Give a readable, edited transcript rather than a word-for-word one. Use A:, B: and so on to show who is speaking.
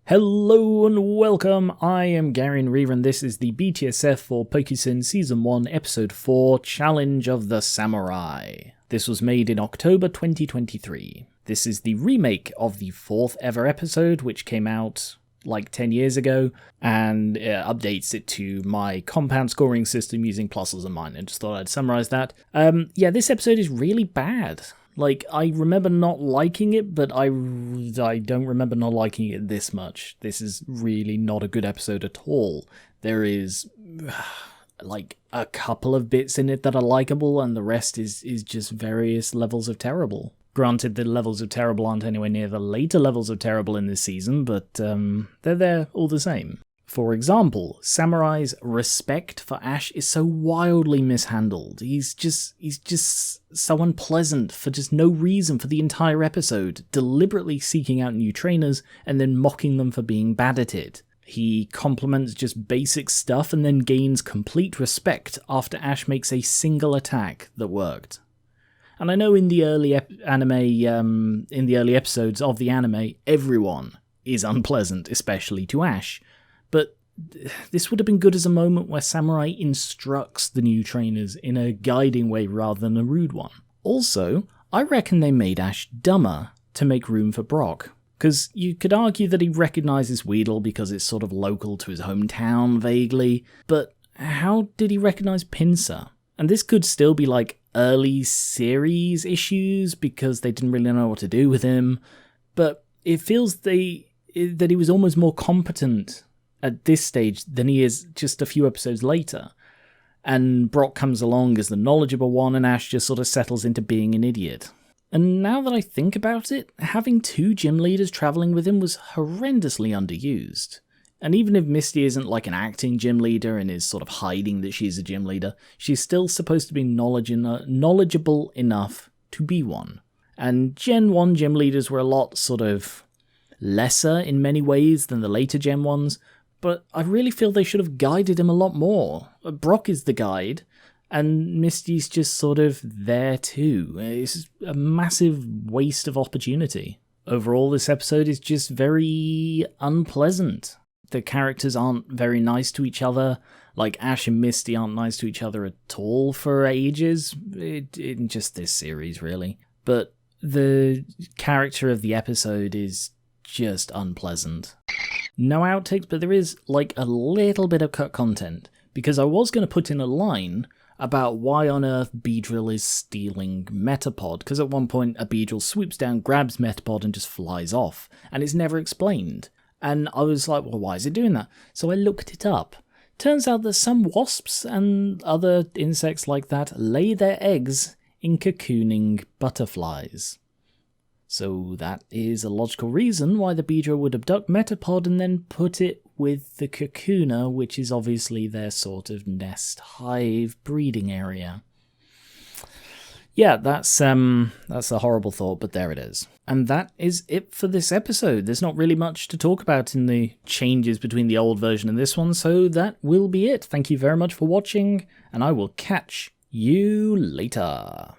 A: Hello and welcome, I am Gary and Reeve and this is the BTSF for PokéSins Season 1 Episode 4 Challenge of the Samurai. This was made in October 2023. This is the remake of the 4th ever episode, which came out like 10 years ago, and it updates it to my compound scoring system using pluses and minuses. I just thought I'd summarize that. Yeah, this episode is really bad. Like, I remember not liking it, but I don't remember not liking it this much. This is really not a good episode at all. There is, like, a couple of bits in it that are likable, and the rest is just various levels of terrible. Granted, the levels of terrible aren't anywhere near the later levels of terrible in this season, but they're there all the same. For example, Samurai's respect for Ash is so wildly mishandled. He's just so unpleasant for just no reason for the entire episode, deliberately seeking out new trainers and then mocking them for being bad at it. He compliments just basic stuff and then gains complete respect after Ash makes a single attack that worked. And I know in the early episodes of the anime, everyone is unpleasant, especially to Ash. But this would have been good as a moment where Samurai instructs the new trainers in a guiding way rather than a rude one. Also, I reckon they made Ash dumber to make room for Brock. Because you could argue that he recognises Weedle because it's sort of local to his hometown, vaguely, but how did he recognise Pinsir? And this could still be like early series issues because they didn't really know what to do with him, but it feels that he was almost more competent at this stage than he is just a few episodes later. And Brock comes along as the knowledgeable one, and Ash just sort of settles into being an idiot. And now that I think about it, having 2 gym leaders travelling with him was horrendously underused. And even if Misty isn't like an acting gym leader and is sort of hiding that she's a gym leader, she's still supposed to be knowledgeable enough to be one. And Gen 1 gym leaders were a lot sort of lesser in many ways than the later Gen 1s, but I really feel they should have guided him a lot more. Brock is the guide, and Misty's just sort of there too. It's a massive waste of opportunity. Overall, this episode is just very unpleasant. The characters aren't very nice to each other. Like, Ash and Misty aren't nice to each other at all for ages. In just this series, really. But the character of the episode is just unpleasant. No outtakes, but there is like a little bit of cut content, because I was going to put in a line about why on earth Beedrill is stealing Metapod, because at one point a Beedrill swoops down, grabs Metapod and just flies off, and it's never explained. And I was like, well, why is it doing that? So I looked it up. Turns out that some wasps and other insects like that lay their eggs in cocooning butterflies. So that is a logical reason why the Beedrill would abduct Metapod and then put it with the cocooner, which is obviously their sort of nest hive breeding area. Yeah, that's a horrible thought, but there it is. And that is it for this episode. There's not really much to talk about in the changes between the old version and this one, so that will be it. Thank you very much for watching, and I will catch you later.